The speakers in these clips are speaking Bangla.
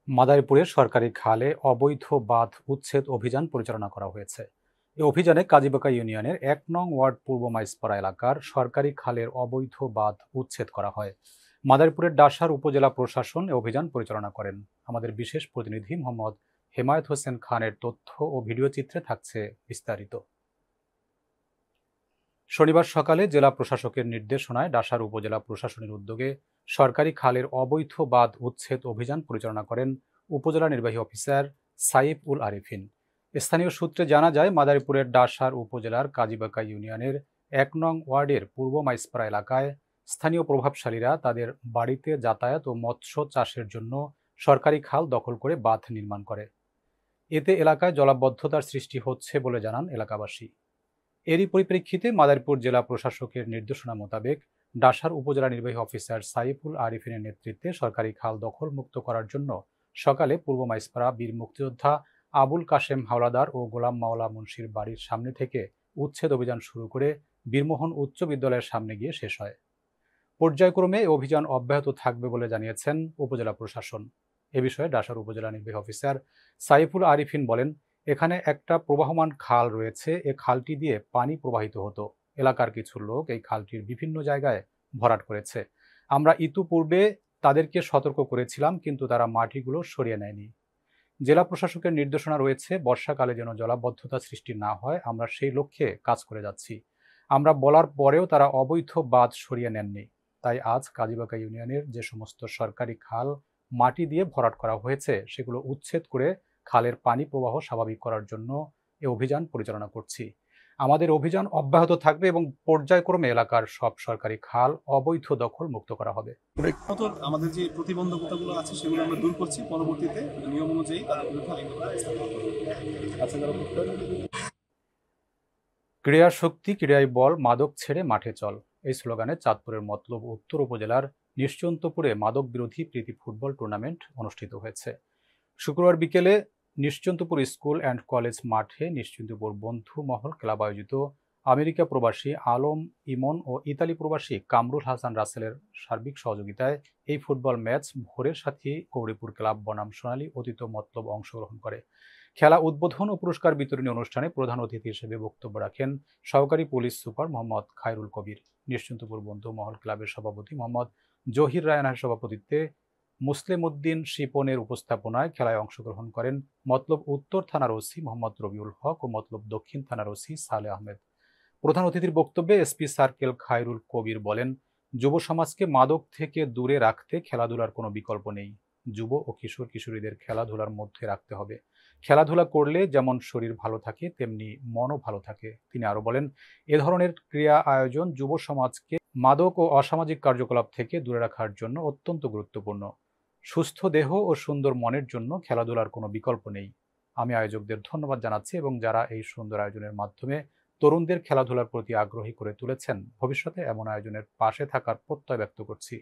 মাদারীপুরের সরকারি খালে অবৈধ বাঁধ উচ্ছেদ অভিযান পরিচালনা করা হয়েছে। এই অভিযানে কাজীবাকা ইউনিয়নের ১ নং ওয়ার্ড পূর্ব মাইজপাড়া এলাকার সরকারি খালের অবৈধ বাঁধ উচ্ছেদ করা হয়। মাদারীপুরের ডাসার উপজেলা প্রশাসন এই অভিযান পরিচালনা করেন। আমাদের বিশেষ প্রতিনিধি মোহাম্মদ হেমায়েত হোসেন খানের তথ্য ও ভিডিও চিত্রে থাকছে বিস্তারিত। শনিবার সকালে জেলা প্রশাসকের নির্দেশনায় ডাসার উপজেলা প্রশাসনের উদ্যোগে সরকারি খালের অবৈধ বাঁধ উচ্ছেদ অভিযান পরিচালনা করেন উপজেলা নির্বাহী অফিসার সাইফ উল আরিফিন। স্থানীয় সূত্রে জানা যায়, মাদারীপুরের ডাসার উপজেলার কাজীবাকা ইউনিয়নের ১ নং ওয়ার্ডের পূর্ব মাইজপাড়া এলাকায় স্থানীয় প্রভাবশালীরা তাদের বাড়িতে যাতায়াত ও মৎস্য চাষের জন্য সরকারি খাল দখল করে বাঁধ নির্মাণ করে। এতে এলাকায় জলাবদ্ধতার সৃষ্টি হচ্ছে বলে জানান এলাকাবাসী। এরই পরিপ্রেক্ষিতে মাদারীপুর জেলা প্রশাসকের নির্দেশনা মোতাবেক ডাসার উপজেলা নির্বাহী অফিসার সাইফুল আরিফিনের নেতৃত্বে সরকারি খাল দখল মুক্ত করার জন্য সকালে পূর্ব মাইজপাড়া বীর মুক্তিযোদ্ধা আবুল কাশেম হাওলাদার ও গোলাম মাওলা মুন্সির বাড়ির সামনে থেকে উচ্ছেদ অভিযান শুরু করে বীরমোহন উচ্চ বিদ্যালয়ের সামনে গিয়ে শেষ হয়। পর্যায়ক্রমে এই অভিযান অব্যাহত থাকবে বলে জানিয়েছেন উপজেলা প্রশাসন। এ বিষয়ে ডাসার উপজেলা নির্বাহী অফিসার সাইফুল আরিফিন বলেন, এখানে একটা প্রবাহমান খাল রয়েছে। এ খালটি দিয়ে পানি প্রবাহিত হতো। এলাকার কিছু লোক এই খালটির বিভিন্ন জায়গায় ভরাট করেছে। আমরা ইতিপূর্বে তাদেরকে সতর্ক করেছিলাম, কিন্তু তারা মাটিগুলো সরিয়ে নেয়নি। জেলা প্রশাসকের নির্দেশনা রয়েছে, বর্ষাকালে যেন জলাবদ্ধতা সৃষ্টি না হয়, আমরা সেই লক্ষ্যে কাজ করে যাচ্ছি। আমরা বলার পরেও তারা অবৈধ বাঁধ সরিয়ে নেননি। তাই আজ কাজীবাকা ইউনিয়নের যে সমস্ত সরকারি খাল মাটি দিয়ে ভরাট করা হয়েছে, সেগুলো উচ্ছেদ করে খালের পানি প্রবাহ স্বাভাবিক করার জন্য এ অভিযান পরিচালনা করছি। আমাদের অভিযান অব্যাহত থাকবে এবং পর্যায়ক্রমে এলাকার সব সরকারি খাল অবৈধ দখল মুক্ত করা হবে। আমাদের যে প্রতিবন্ধকতাগুলো আছে সেগুলো আমরা দূর করছি। পরবর্তীতে নিয়ম অনুযায়ী তাদের বিরুদ্ধে আইনগত ব্যবস্থা গ্রহণ করব। আচ্ছা, যারা ক্রীড়া শক্তি, ক্রীড়ায় বল, মাদক ছেড়ে মাঠে চল, এই স্লোগানে চাঁদপুরের মতলব উত্তর উপজেলার নিশ্চিন্তপুরে মাদক বিরোধী প্রীতি ফুটবল টুর্নামেন্ট অনুষ্ঠিত হয়েছে। শুক্রবার বিকেলে নিশ্চিন্তপুর স্কুল অ্যান্ড কলেজ মাঠে নিশ্চিন্তপুর বন্ধু মহল ক্লাব আয়োজিত আমেরিকা প্রবাসী আলম ইমন ও ইতালি প্রবাসী কামরুল হাসান রাসেলের সার্বিক সহযোগিতায় এই ফুটবল ম্যাচ ভোরের সাথী গৌরীপুর ক্লাব বনাম সোনালী অতীত মতলব অংশগ্রহণ করে। খেলা উদ্বোধন ও পুরস্কার বিতরণী অনুষ্ঠানে প্রধান অতিথি হিসেবে বক্তব্য রাখেন সহকারী পুলিশ সুপার মোহাম্মদ খায়রুল কবির। নিশ্চিন্তপুর বন্ধু মহল ক্লাবের সভাপতি মোহাম্মদ জহির রায়নার সভাপতিত্বে মুসলিম উদ্দিন শিপনের উপস্থাপনায় খেলায় অংশগ্রহণ করেন মতলব উত্তর থানার ওসি মোহাম্মদ রবিউল হক ও মতলব দক্ষিণ থানার ওসি সালে আহমেদ। প্রধান অতিথির বক্তব্যে এসপি সার্কেল খায়রুল কবির বলেন, যুব সমাজকে মাদক থেকে দূরে রাখতে খেলাধুলার কোনো বিকল্প নেই। যুব ও কিশোর কিশোরীদের খেলাধুলার মধ্যে রাখতে হবে। খেলাধুলা করলে যেমন শরীর ভালো থাকে, তেমনি মনও ভালো থাকে। তিনি আরো বলেন, এ ধরনের ক্রীড়া আয়োজন যুব সমাজকে মাদক ও অসামাজিক কার্যকলাপ থেকে দূরে রাখার জন্য অত্যন্ত গুরুত্বপূর্ণ। সুস্থ দেহ ও সুন্দর মনের জন্য খেলাধুলার কোনো বিকল্প নেই। আমি আয়োজকদের ধন্যবাদ জানাচ্ছি এবং যারা এই সুন্দর আয়োজনের মাধ্যমে তরুণদের খেলাধুলার প্রতি আগ্রহী করে তুলেছেন, ভবিষ্যতে এমন আয়োজনের পাশে থাকার প্রত্যয় ব্যক্ত করছি।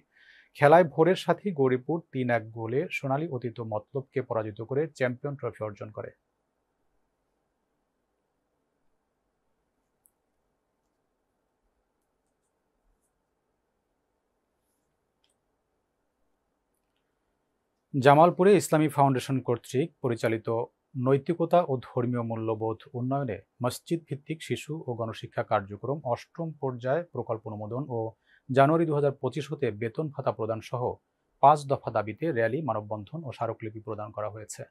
খেলায় ভোরের সাথী গৌরীপুর ৩-১ গোলে সোনালী অতীত মতলবকে পরাজিত করে চ্যাম্পিয়ন ট্রফি অর্জন করে। জামালপুরে ইসলামী ফাউন্ডেশন কর্তৃক পরিচালিত নৈতিকতা ও ধর্মীয় মূল্যবোধ উন্নয়নে মসজিদ ভিত্তিক শিশু ও গণশিক্ষা কার্যক্রম ৮ম পর্যায়ে প্রকল্প অনুমোদন ও জানুয়ারি ২০২৫ হতে বেতন ভাতা প্রদান সহ ৫ দফা দাবিতে র্যালি, মানববন্ধন ও স্মারকলিপি প্রদান করা হয়েছে।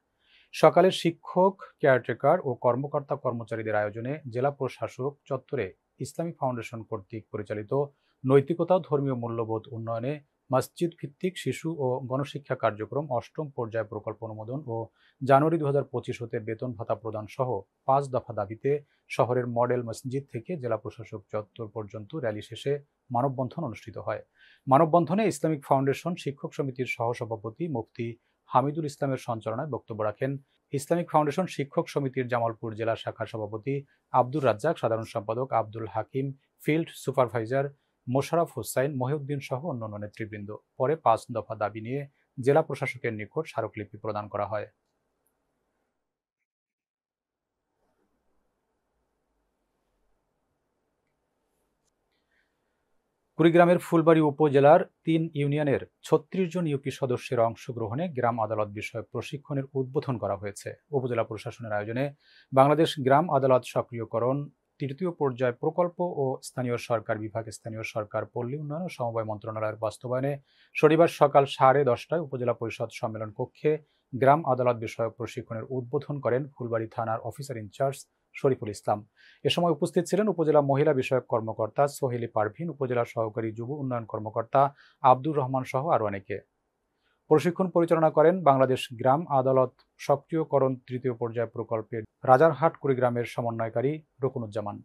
সকালে শিক্ষক, কেয়ারটেকার ও কর্মকর্তা কর্মচারীদের আয়োজনে জেলা প্রশাসক চত্বরে ইসলামী ফাউন্ডেশন কর্তৃক পরিচালিত নৈতিকতা ও ধর্মীয় মূল্যবোধ উন্নয়নে মসজিদ ভিত্তিক শিশু ও গণশিক্ষা কার্যক্রম ৮ম পর্যায়ে প্রকল্প অনুমোদন ও জানুয়ারি ২০২৫ হতে বেতন ভাতা প্রদান সহ ৫ দফা দাবিতে শহরের মডেল মসজিদ থেকে জেলা প্রশাসক চত্বর পর্যন্ত র্যালি শেষে মানববন্ধন অনুষ্ঠিত হয়। মানববন্ধনে ইসলামিক ফাউন্ডেশন শিক্ষক সমিতির সহসভাপতি মুফতি হামিদুল ইসলামের সঞ্চালনায় বক্তব্য রাখেন ইসলামিক ফাউন্ডেশন শিক্ষক সমিতির জামালপুর জেলা শাখার সভাপতি আব্দুর রাজ্জাক, সাধারণ সম্পাদক আব্দুল হাকিম, ফিল্ড সুপারভাইজার মোশাররফ হোসাইন, মহিউদ্দিন সহ অন্যান্য নেতৃবৃন্দ। পরে ৫ দফা দাবি নিয়ে জেলা প্রশাসকের নিকট স্মারকলিপি প্রদান করা হয়। কুড়িগ্রামের ফুলবাড়ী উপজেলার ৩ ইউনিয়নের ৩৬ জন ইউপি সদস্যের অংশগ্রহণে গ্রাম আদালত বিষয়ক প্রশিক্ষণের উদ্বোধন করা হয়েছে। উপজেলা প্রশাসনের আয়োজনে বাংলাদেশ গ্রাম আদালত সক্রিয়করণ তৃতীয় পর্যায় প্রকল্প ও স্থানীয় সরকার বিভাগ, স্থানীয় সরকার, পল্লী উন্নয়ন ও সমবায় মন্ত্রণালয়ের বাস্তবায়নে শনিবার সকাল 10:30টায় উপজেলা পরিষদ সম্মেলন কক্ষে গ্রাম আদালত বিষয়ক প্রশিক্ষণের উদ্বোধন করেন ফুলবাড়ী থানার অফিসার ইনচার্জ শরীফুল ইসলাম। এ সময় উপস্থিত ছিলেন উপজেলা মহিলা বিষয়ক কর্মকর্তা সোহেলি পারভিন, উপজেলা সহকারী যুব উন্নয়ন কর্মকর্তা আব্দুর রহমান সহ আরও অনেকে। প্রশিক্ষণ পরিচালনা করেন বাংলাদেশ গ্রাম আদালত সক্রিয়করণ তৃতীয় পর্যায় প্রকল্পের রাজারহাট কুড়িগ্রামের সমন্বয়কারী রকুনুজ্জামান।